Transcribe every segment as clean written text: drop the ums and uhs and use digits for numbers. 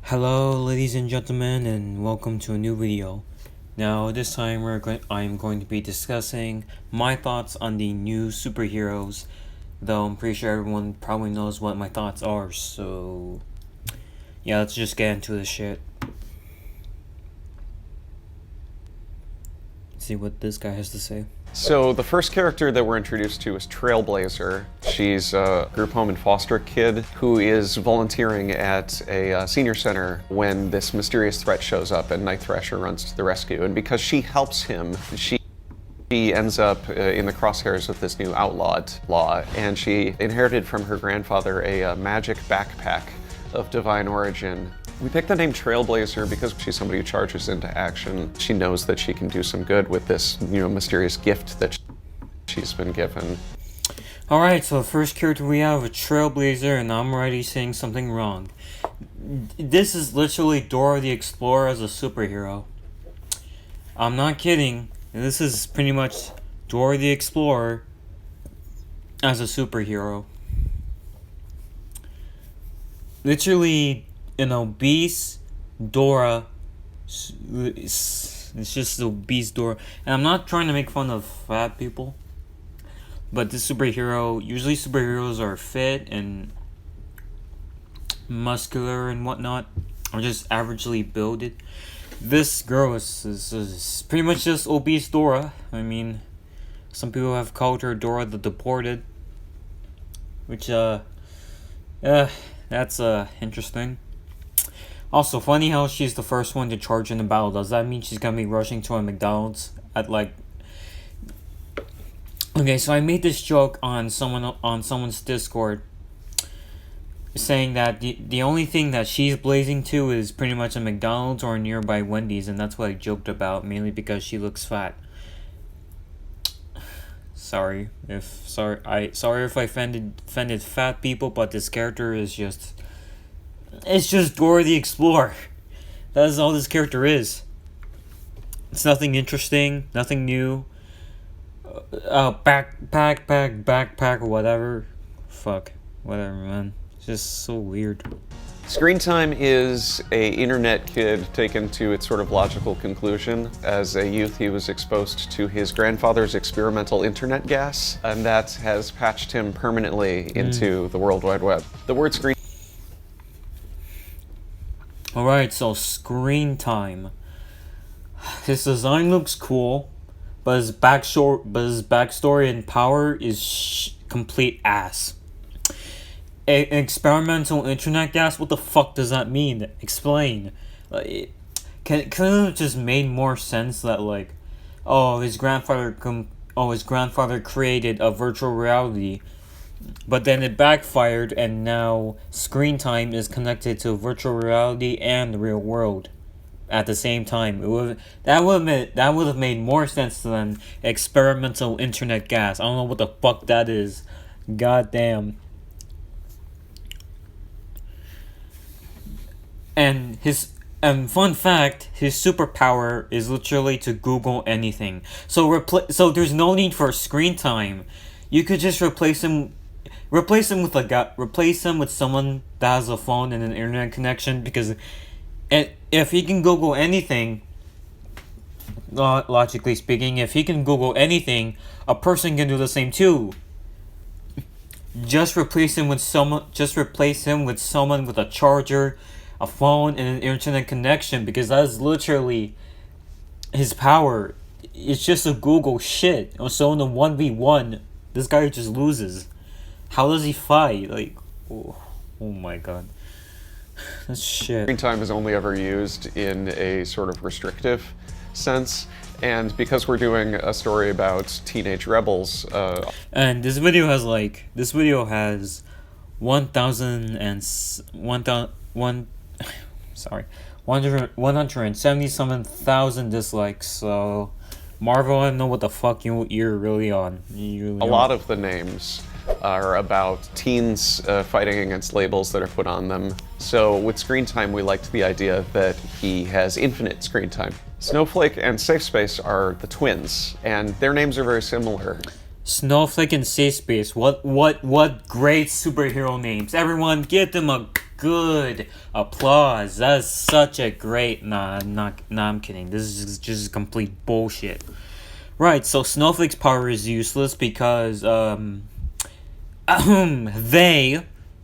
Hello ladies and gentlemen, and welcome to a new video. Now this time I'm going to be discussing my thoughts on the new superheroes, though I'm pretty sure everyone probably knows what my thoughts are, so yeah, let's just get into this shit. See what this guy has to say. So the first character that we're introduced to is Trailblazer. She's a group home and foster kid who is volunteering at a senior center when this mysterious threat shows up and Night Thrasher runs to the rescue. And because she helps him, she ends up in the crosshairs of this new outlawed law, and she inherited from her grandfather a magic backpack of divine origin. We picked the name Trailblazer because she's somebody who charges into action. She knows that she can do some good with this, mysterious gift that she's been given. Alright, so the first character we have a Trailblazer, and I'm already saying something wrong. This is literally Dora the Explorer as a superhero. I'm not kidding. This is pretty much Dora the Explorer as a superhero. Literally an obese Dora. It's just obese Dora. And I'm not trying to make fun of fat people, but this superhero, usually superheroes are fit and muscular and whatnot, or just averagely builded. This girl is pretty much just obese Dora. I mean, some people have called her Dora the Deported, which that's interesting. Also, funny how she's the first one to charge in the battle. Does that mean she's gonna be rushing to a McDonald's at like... Okay, so I made this joke on someone's Discord, saying that the only thing that she's blazing to is pretty much a McDonald's or a nearby Wendy's, and that's what I joked about, mainly because she looks fat. Sorry if I offended fat people, but this character is just... It's just Dora the Explorer. That is all this character is. It's nothing interesting, nothing new. Backpack, or whatever. Fuck, whatever, man. It's just so weird. Screen Time is a internet kid taken to its sort of logical conclusion. As a youth, he was exposed to his grandfather's experimental internet gas, and that has patched him permanently into the World Wide Web. The word screen... Alright, so Screen Time. His design looks cool, but his backstory and power is complete ass. Experimental internet gas? What the fuck does that mean? Explain. Like, couldn't it just made more sense that like, his grandfather created a virtual reality, but then it backfired, and now Screen Time is connected to virtual reality and the real world at the same time. That would have made more sense than experimental internet gas. I don't know what the fuck that is. God damn. And fun fact, his superpower is literally to Google anything. So there's no need for Screen Time. You could just replace him with someone that has a phone and an internet connection, because if he can Google anything, logically speaking, if he can Google anything, a person can do the same too. Just replace him with someone with a charger, a phone, and an internet connection, because that is literally his power. It's just a Google shit. So in the 1v1, this guy just loses. How does he fight? Like, oh my god. That's shit. Screen time is only ever used in a sort of restrictive sense, and because we're doing a story about teenage rebels... and this video has 177,000 dislikes, so Marvel, I don't know what the fuck you're really on. A lot of the names are about teens fighting against labels that are put on them. So with Screen Time, we liked the idea that he has infinite screen time. Snowflake and Safe Space are the twins, and their names are very similar. Snowflake and Safe Space, what great superhero names. Everyone, give them a good. Applause. That's such a great. I'm kidding. This is just complete bullshit. Right. So Snowflake's power is useless because they.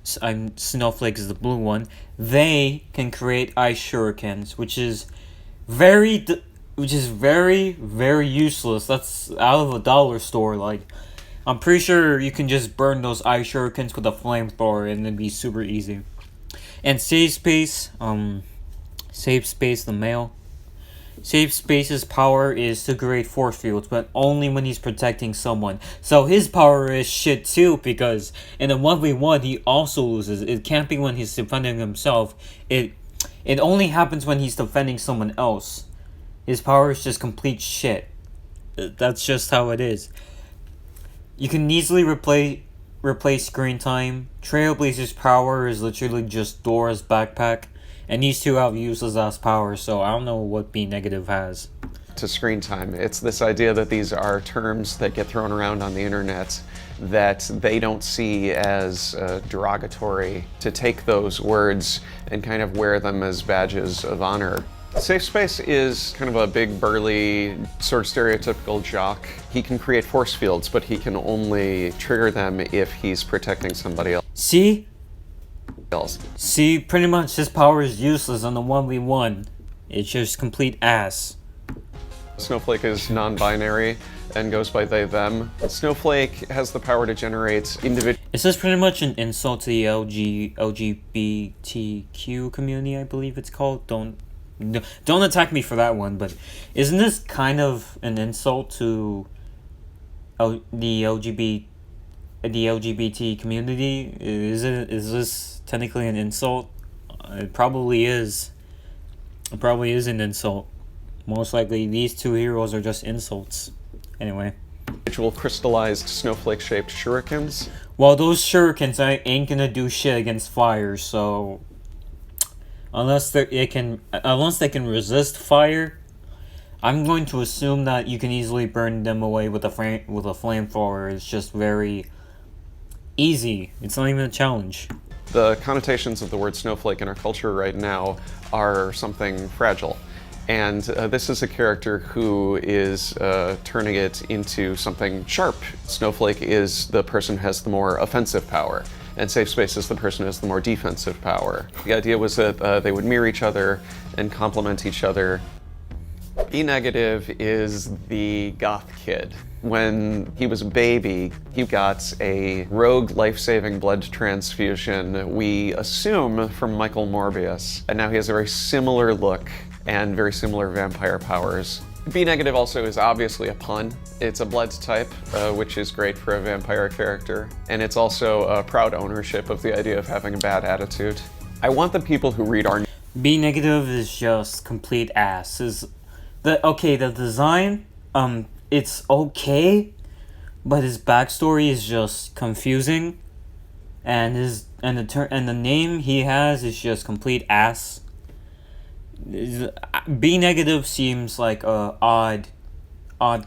Snowflake is the blue one. They can create ice shurikens, which is very very useless. That's out of a dollar store. Like, I'm pretty sure you can just burn those ice shurikens with a flamethrower and it'd be super easy. And Save Space, the male. Save Space's power is to create force fields, but only when he's protecting someone. So his power is shit too, because in a 1v1 he also loses. It can't be when he's defending himself. It only happens when he's defending someone else. His power is just complete shit. That's just how it is. You can easily replace screen time. Trailblazer's power is literally just Dora's backpack. And these two have useless ass power, so I don't know what B negative has. To screen time, it's this idea that these are terms that get thrown around on the internet that they don't see as derogatory, to take those words and kind of wear them as badges of honor. Safe Space is kind of a big, burly, sort of stereotypical jock. He can create force fields, but he can only trigger them if he's protecting somebody else. See, pretty much his power is useless on the 1v1. It's just complete ass. Snowflake is non-binary and goes by they, them. Snowflake has the power to generate individual... Is this pretty much an insult to the LGBTQ community, I believe it's called? Don't attack me for that one, but isn't this kind of an insult to the LGBT community? Is this technically an insult? It probably is. It probably is an insult. Most likely these two heroes are just insults. Anyway. Individual crystallized snowflake-shaped shurikens. Well, those shurikens ain't gonna do shit against fire, so unless they can resist fire, I'm going to assume that you can easily burn them away with a flamethrower. It's just very easy. It's not even a challenge. The connotations of the word snowflake in our culture right now are something fragile. And this is a character who is turning it into something sharp. Snowflake is the person who has the more offensive power, and Safe Space is the person who has the more defensive power. The idea was that they would mirror each other and complement each other. B negative is the goth kid. When he was a baby, he got a rogue life-saving blood transfusion, we assume from Michael Morbius, and now he has a very similar look and very similar vampire powers. B negative also is obviously a pun. It's a blood type, which is great for a vampire character, and it's also a proud ownership of the idea of having a bad attitude. I want the people who read our... B negative is just complete ass. The design, it's okay, but his backstory is just confusing, and the name he has is just complete ass. B negative seems like a odd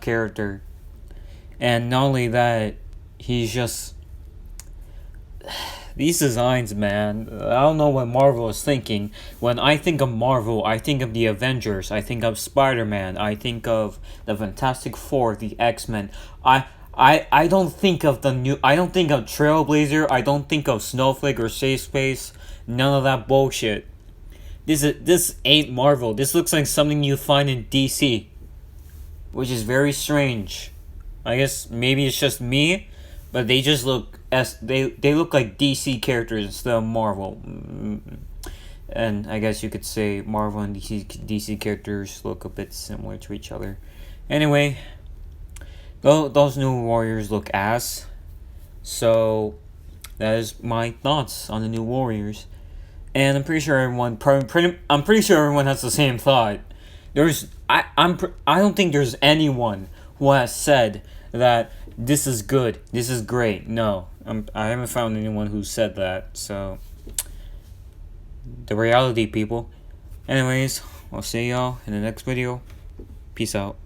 character, and not only that, he's just... These designs, man, I don't know what Marvel is thinking. When I think of Marvel, I think of the Avengers, I think of Spider-Man, I think of the Fantastic Four, the X-Men. I don't think of Trailblazer, I don't think of Snowflake or Safe Space, none of that bullshit. This ain't Marvel. This looks like something you find in DC, which is very strange. I guess maybe it's just me, but they just look they look like DC characters instead of Marvel. And I guess you could say Marvel and DC characters look a bit similar to each other. Anyway, those new Warriors look ass. So that is my thoughts on the new Warriors. And I'm pretty sure everyone has the same thought. I don't think there's anyone who has said that this is good, this is great. No, I haven't found anyone who said that. So, the reality, people. Anyways, I'll see y'all in the next video. Peace out.